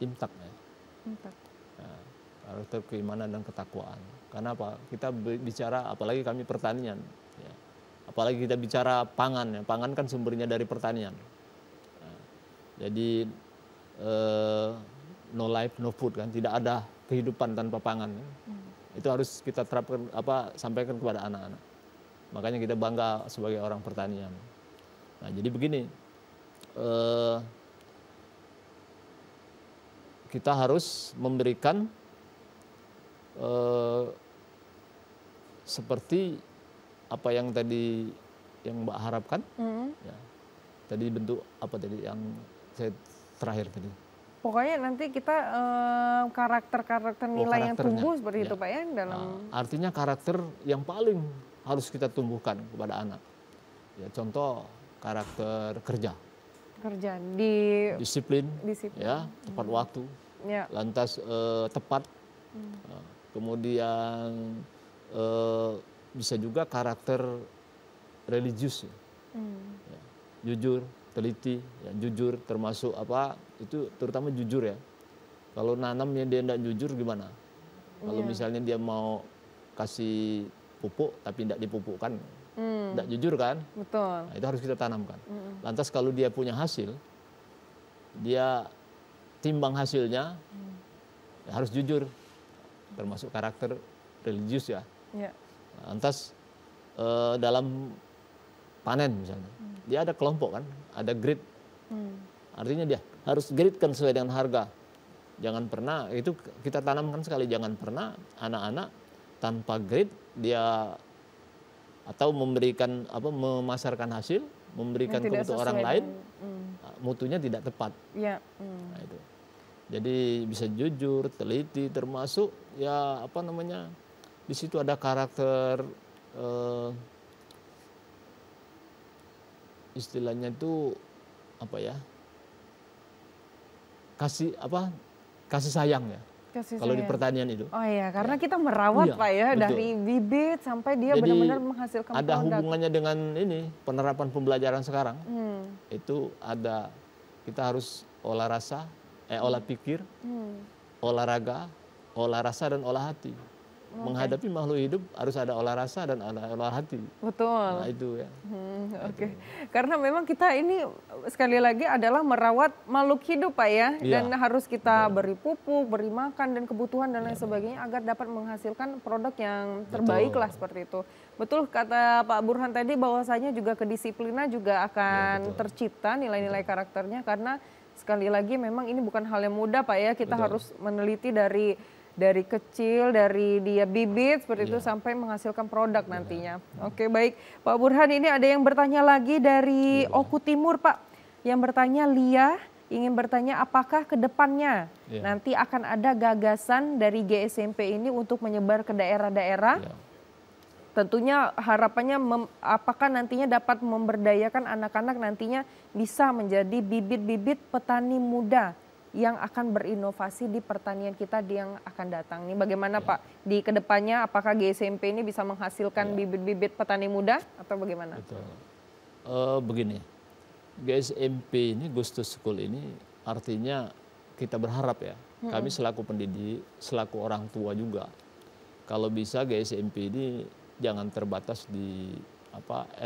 imtak ya. Nah, karakter keimanan dan ketakwaan. Karena apa? Kita bicara, apalagi kami pertanian, ya. Apalagi kita bicara pangan ya. Pangan kan sumbernya dari pertanian. Nah, jadi no life no food kan, tidak ada kehidupan tanpa pangan. Ya. Itu harus kita terapkan, sampaikan kepada anak-anak. Makanya kita bangga sebagai orang pertanian. Nah, jadi begini. Kita harus memberikan seperti apa yang tadi yang Mbak harapkan. Ya. Tadi bentuk apa tadi yang saya terakhir tadi.
Pokoknya nanti kita karakter nilai yang tumbuh seperti itu Pak ya dalam.
Artinya karakter yang paling harus kita tumbuhkan kepada anak. Ya, contoh karakter kerja. Disiplin. Ya, tepat waktu. Lantas tepat. Kemudian bisa juga karakter religius. Ya, jujur, teliti, ya, jujur termasuk itu terutama jujur ya. Kalau nanamnya dia tidak jujur gimana? Kalau misalnya dia mau kasih pupuk tapi tidak dipupukkan, tidak jujur kan?
Betul.
Nah, itu harus kita tanamkan. Lantas kalau dia punya hasil, dia timbang hasilnya, ya harus jujur, termasuk karakter religius ya. Lantas dalam panen misalnya. Dia ada kelompok kan, ada grade. Artinya dia harus grade-kan sesuai dengan harga. Jangan pernah, itu kita tanamkan sekali, jangan pernah anak-anak tanpa grade dia atau memberikan memasarkan hasil, memberikan kebutuhan orang lain, mutunya tidak tepat.
Ya.
Nah, itu. Jadi bisa jujur, teliti, termasuk ya di situ ada karakter istilahnya itu kasih sayang ya. Kalau di pertanian itu.
Oh iya, karena kita merawat Pak ya, betul. Dari bibit sampai dia benar-benar menghasilkan
ada
produk.
Hubungannya dengan penerapan pembelajaran sekarang. Itu kita harus olah rasa, olah pikir, olahraga, olah rasa dan olah hati. Menghadapi makhluk hidup harus ada olah rasa dan olah hati.
Betul.
Nah itu ya.
Oke. Karena memang kita ini sekali lagi adalah merawat makhluk hidup Pak ya. Dan harus kita beri pupuk, beri makan dan kebutuhan dan lain sebagainya agar dapat menghasilkan produk yang terbaik lah seperti itu. Betul kata Pak Burhan tadi bahwasanya juga kedisiplinan juga akan tercipta nilai-nilai karakternya. Karena sekali lagi memang ini bukan hal yang mudah Pak ya. Kita harus meneliti dari kecil, dari dia bibit seperti itu sampai menghasilkan produk nantinya. Oke, baik. Pak Burhan, ini ada yang bertanya lagi dari Oku Timur, Pak. Yang bertanya, Lia ingin bertanya apakah ke depannya nanti akan ada gagasan dari GSMP ini untuk menyebar ke daerah-daerah? Tentunya harapannya apakah nantinya dapat memberdayakan anak-anak nantinya bisa menjadi bibit-bibit petani muda yang akan berinovasi di pertanian kita yang akan datang. Ini bagaimana Pak di kedepannya, apakah GSMP ini bisa menghasilkan bibit-bibit petani muda atau bagaimana?
Betul. Begini, GSMP ini, Ghost to School ini artinya kita berharap ya, kami selaku pendidik, selaku orang tua juga, kalau bisa GSMP ini jangan terbatas di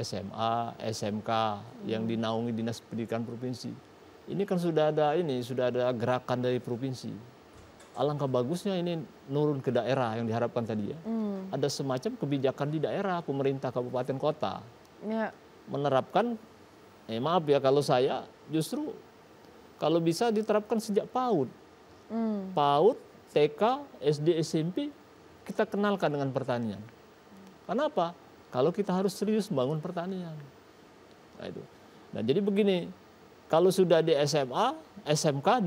SMA, SMK yang dinaungi Dinas Pendidikan Provinsi. Ini kan sudah ada gerakan dari provinsi. Alangkah bagusnya ini nurun ke daerah yang diharapkan tadi ya. Ada semacam kebijakan di daerah, pemerintah kabupaten kota. Menerapkan, maaf ya kalau saya justru kalau bisa diterapkan sejak PAUD. PAUD, TK, SD, SMP kita kenalkan dengan pertanian. Kenapa? Kalau kita harus serius membangun pertanian. Nah jadi begini, kalau sudah di SMA, SMK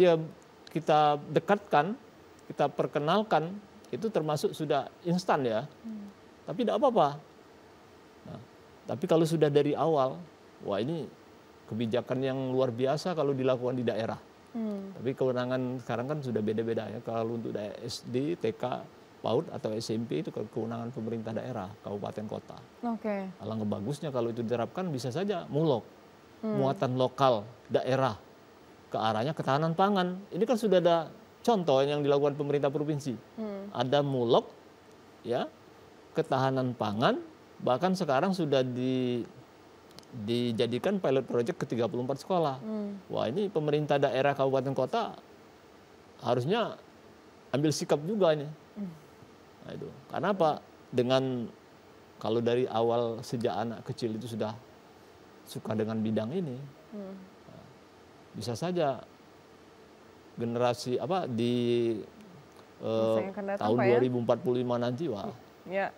kita dekatkan, kita perkenalkan, itu termasuk sudah instan ya. Tapi tidak apa-apa. Nah, tapi kalau sudah dari awal, wah ini kebijakan yang luar biasa kalau dilakukan di daerah. Tapi kewenangan sekarang kan sudah beda-beda ya. Kalau untuk SD, TK, PAUD atau SMP itu kewenangan pemerintah daerah, kabupaten kota. Alangkah bagusnya kalau itu diterapkan bisa saja mulok. Muatan lokal daerah ke arahnya ketahanan pangan. Ini kan sudah ada contoh yang dilakukan pemerintah provinsi. Ada mulok ya, ketahanan pangan, bahkan sekarang sudah dijadikan pilot project ke 34 sekolah. Wah, ini pemerintah daerah kabupaten kota harusnya ambil sikap juga nih. Nah, itu. Karena apa? Kalau dari awal sejak anak kecil itu sudah suka dengan bidang ini, bisa saja generasi di tahun 2045 nanti, wah,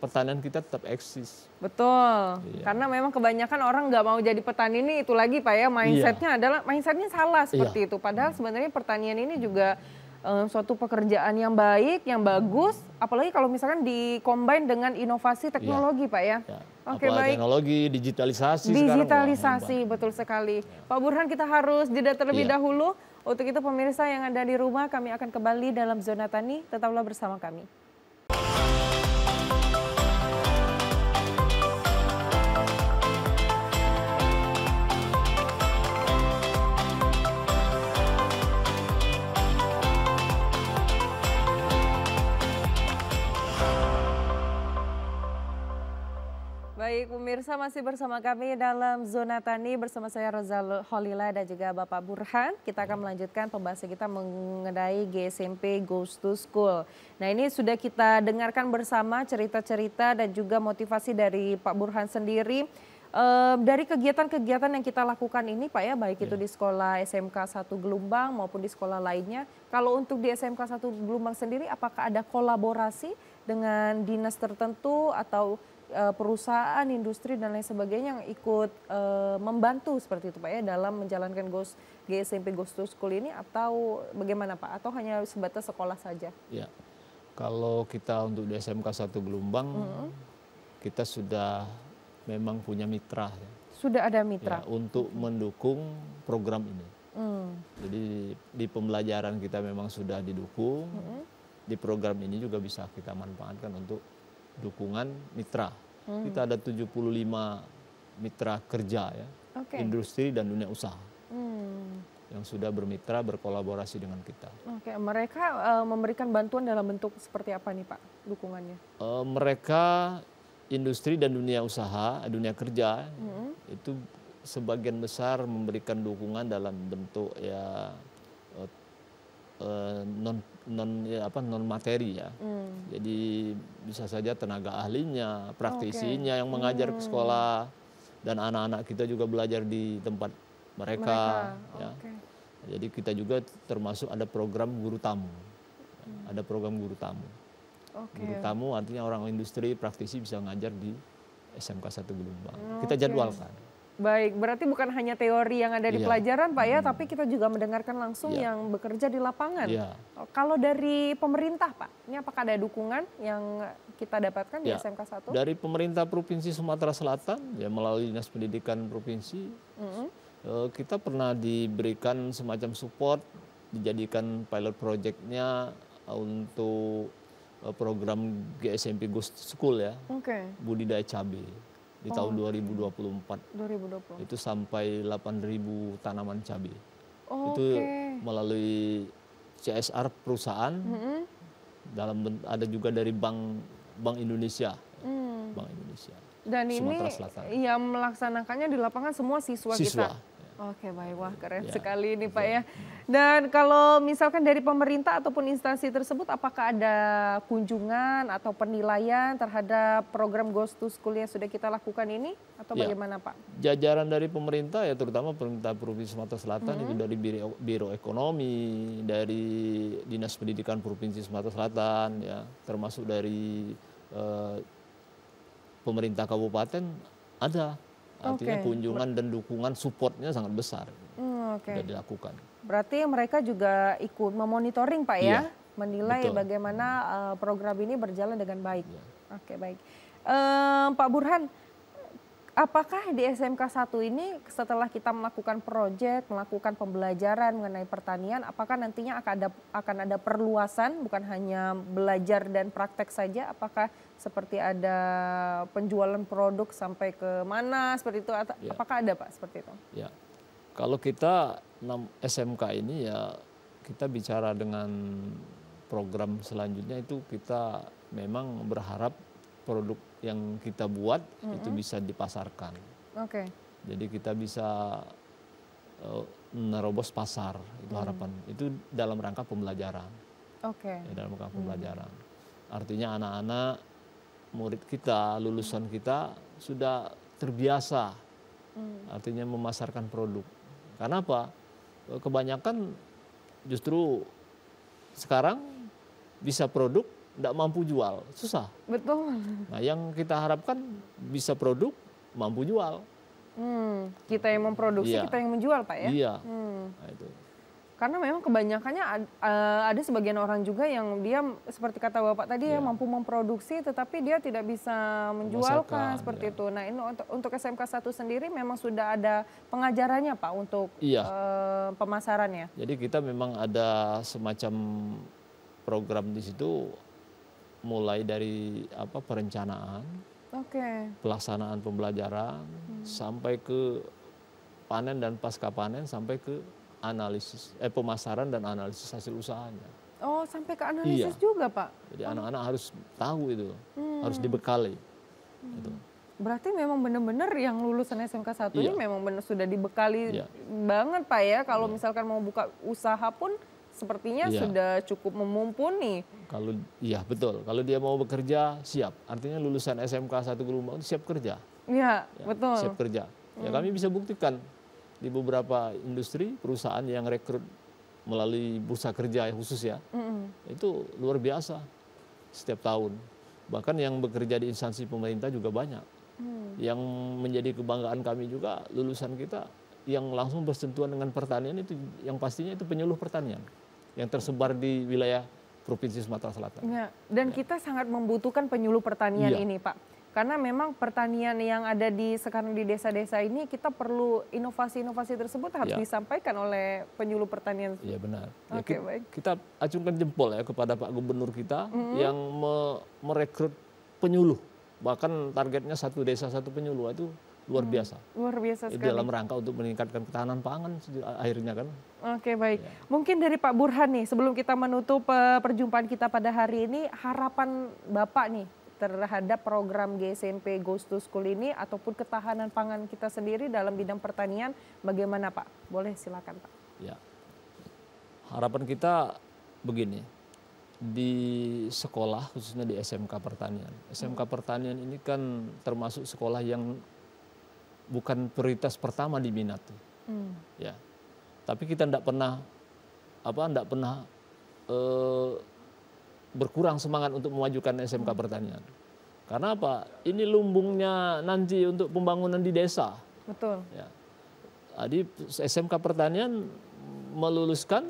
pertanian kita tetap eksis.
Betul, karena memang kebanyakan orang nggak mau jadi petani ini itu lagi Pak ya, mindsetnya salah seperti itu. Padahal sebenarnya pertanian ini juga suatu pekerjaan yang baik, yang bagus, apalagi kalau misalkan di-combine dengan inovasi teknologi Pak ya. Oke, baik.
Teknologi, digitalisasi
sekarang. Betul sekali. Pak Burhan, kita harus jeda terlebih dahulu. Untuk itu pemirsa yang ada di rumah, kami akan kembali dalam Zona Tani. Tetaplah bersama kami. Baik pemirsa, masih bersama kami dalam Zona Tani bersama saya Rozal Holila dan juga Bapak Burhan. Kita akan melanjutkan pembahasan kita mengenai GSMP Goes to School. Nah ini sudah kita dengarkan bersama cerita-cerita dan juga motivasi dari Pak Burhan sendiri. Dari kegiatan-kegiatan yang kita lakukan ini Pak ya, baik itu
Ya.
di sekolah SMK 1 Gelumbang maupun di sekolah lainnya. Kalau untuk di SMK 1 Gelumbang sendiri apakah ada kolaborasi dengan dinas tertentu atau perusahaan, industri dan lain sebagainya yang ikut membantu seperti itu Pak ya dalam menjalankan GSMP Goes to School ini atau bagaimana Pak? Atau hanya sebatas sekolah saja?
Ya, kalau kita untuk di SMK 1 Gelumbang, kita sudah memang punya mitra ya,
Sudah ada
ya,
mitra?
untuk mendukung program ini.
Hmm.
Jadi di pembelajaran kita memang sudah didukung, di program ini juga bisa kita manfaatkan untuk dukungan mitra. Kita ada 75 mitra kerja ya,
Oke.
industri dan dunia usaha
Hmm.
yang sudah bermitra berkolaborasi dengan kita.
Oke, mereka memberikan bantuan dalam bentuk seperti apa nih Pak dukungannya?
Mereka industri dan dunia usaha, dunia kerja itu sebagian besar memberikan dukungan dalam bentuk ya non materi ya. Jadi bisa saja tenaga ahlinya, praktisinya yang mengajar ke sekolah dan anak-anak kita juga belajar di tempat mereka. Ya.
Oke.
Jadi kita juga termasuk ada program guru tamu, ada program guru tamu.
Oke.
Guru tamu artinya orang industri praktisi bisa ngajar di SMK 1 Gelumbang. Kita jadwalkan.
Baik, berarti bukan hanya teori yang ada di
Iya.
pelajaran Pak ya, tapi kita juga mendengarkan langsung
Iya.
yang bekerja di lapangan.
Iya.
Kalau dari pemerintah Pak, ini apakah ada dukungan yang kita dapatkan di
Ya,
SMK 1?
dari pemerintah Provinsi Sumatera Selatan ya melalui Dinas Pendidikan Provinsi kita pernah diberikan semacam support, dijadikan pilot project-nya untuk program GSMP Goes to School ya,
Oke,
budidaya cabai di tahun 2024
2020.
itu sampai 8.000 tanaman cabai.
Oke.
Itu melalui CSR perusahaan, ada juga dari Bank Indonesia, Bank Indonesia.
Dan ini
Sumatera Selatan.
yang melaksanakannya di lapangan semua siswa
Siswa.
kita. Oke, baik. Wah, keren
Ya,
sekali ini Pak ya. Dan kalau misalkan dari pemerintah ataupun instansi tersebut, apakah ada kunjungan atau penilaian terhadap program Goes to School yang sudah kita lakukan ini? Atau
Ya.
bagaimana Pak?
Jajaran dari pemerintah ya terutama pemerintah Provinsi Sumatera Selatan itu dari Biro Ekonomi, dari Dinas Pendidikan Provinsi Sumatera Selatan ya, termasuk dari pemerintah kabupaten ada. Artinya kunjungan dan dukungan supportnya sangat besar
Oke.
sudah dilakukan.
Berarti mereka juga ikut memonitoring Pak ya?
Iya,
Menilai
betul.
bagaimana program ini berjalan dengan baik. Oke, baik. Pak Burhan, apakah di SMK 1 ini setelah kita melakukan proyek, melakukan pembelajaran mengenai pertanian, apakah nantinya akan ada perluasan, bukan hanya belajar dan praktek saja? Apakah seperti ada penjualan produk sampai ke mana seperti itu? Apakah ada Pak seperti itu?
Ya, kalau kita SMK ini ya kita bicara dengan program selanjutnya itu kita memang berharap produk yang kita buat itu bisa dipasarkan.
Oke.
Jadi kita bisa menerobos pasar, itu harapan. Itu dalam rangka pembelajaran.
Oke.
Ya, dalam rangka pembelajaran. Artinya anak-anak murid kita, lulusan kita sudah terbiasa. Artinya memasarkan produk. Karena apa? Kebanyakan justru sekarang bisa produk tidak mampu jual, susah.
Betul.
Nah, yang kita harapkan bisa produk, mampu jual.
Kita yang memproduksi,
Iya.
kita yang menjual Pak ya?
Iya. Nah, itu.
Karena memang kebanyakannya ada sebagian orang juga yang dia seperti kata Bapak tadi ya mampu memproduksi tetapi dia tidak bisa menjualkan
Memasarkan,
seperti
ya.
itu. Nah ini untuk SMK 1 sendiri memang sudah ada pengajarannya Pak untuk
Iya.
pemasarannya?
Jadi kita memang ada semacam program di situ mulai dari perencanaan,
Oke.
pelaksanaan pembelajaran sampai ke panen dan pasca panen sampai ke analisis pemasaran dan analisis hasil usahanya.
Oh sampai ke analisis juga Pak?
Jadi anak-anak harus tahu itu, harus dibekali. Gitu.
Berarti memang benar-benar yang lulusan SMK 1 ini memang benar sudah dibekali
Iya.
banget Pak ya. Kalau misalkan mau buka usaha pun sepertinya sudah cukup memumpuni.
Kalau betul. Kalau dia mau bekerja siap. Artinya lulusan SMK 1 Gelumbang itu siap kerja.
Iya,
ya,
betul.
siap kerja. Ya kami bisa buktikan di beberapa industri perusahaan yang rekrut melalui bursa kerja khusus ya, itu luar biasa setiap tahun. Bahkan yang bekerja di instansi pemerintah juga banyak. Yang menjadi kebanggaan kami juga lulusan kita yang langsung bersentuhan dengan pertanian itu, yang pastinya itu penyuluh pertanian yang tersebar di wilayah Provinsi Sumatera Selatan.
Ya, dan kita sangat membutuhkan penyuluh pertanian
Iya.
ini, Pak. Karena memang pertanian yang ada sekarang di desa-desa ini, kita perlu inovasi-inovasi tersebut harus
Ya.
disampaikan oleh penyuluh pertanian.
Iya benar. Ya,
Oke, baik.
kita acungkan jempol ya kepada Pak Gubernur kita yang merekrut penyuluh. Bahkan targetnya satu desa satu penyuluh, itu luar biasa.
Luar biasa
Itu
sekali.
dalam rangka untuk meningkatkan ketahanan pangan akhirnya kan.
Oke, baik.
Ya.
Mungkin dari Pak Burhan nih, sebelum kita menutup perjumpaan kita pada hari ini, harapan Bapak nih terhadap program GSMP Goes to School ini ataupun ketahanan pangan kita sendiri dalam bidang pertanian, bagaimana Pak? Boleh silakan Pak.
Ya. Harapan kita begini, di sekolah khususnya di SMK Pertanian. SMK Pertanian ini kan termasuk sekolah yang bukan prioritas pertama diminati. Ya. Tapi kita tidak pernah berkurang semangat untuk memajukan SMK Pertanian. Karena apa? Ini lumbungnya nanti untuk pembangunan di desa.
Betul.
Ya. Jadi SMK Pertanian meluluskan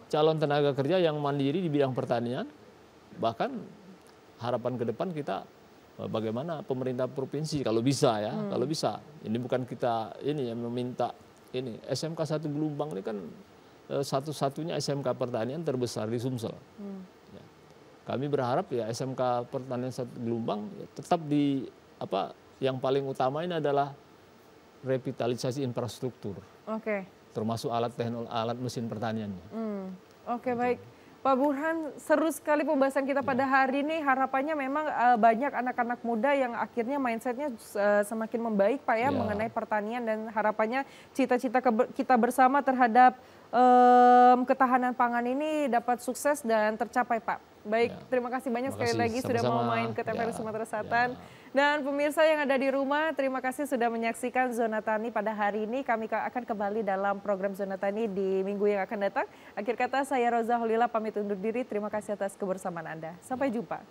calon tenaga kerja yang mandiri di bidang pertanian. Bahkan harapan ke depan kita bagaimana pemerintah provinsi kalau bisa ya, kalau bisa. Ini bukan kita ini yang meminta ini. SMK 1 Gelumbang ini kan satu-satunya SMK Pertanian terbesar di Sumsel. Ya. Kami berharap ya SMK Pertanian 1 Gelumbang ya, tetap yang paling utama ini adalah revitalisasi infrastruktur.
Oke.
Termasuk alat mesin pertaniannya.
Oke, baik. Pak Burhan, seru sekali pembahasan kita pada hari ini. Harapannya memang banyak anak-anak muda yang akhirnya mindsetnya semakin membaik Pak ya, mengenai pertanian, dan harapannya cita-cita kita bersama terhadap ketahanan pangan ini dapat sukses dan tercapai Pak. Baik, terima kasih banyak sekali lagi sudah mau main ke TVRI Sumatera Selatan. Dan pemirsa yang ada di rumah, terima kasih sudah menyaksikan Zona Tani pada hari ini. Kami akan kembali dalam program Zona Tani di minggu yang akan datang. Akhir kata saya Roza Holila pamit undur diri. Terima kasih atas kebersamaan Anda. Sampai jumpa.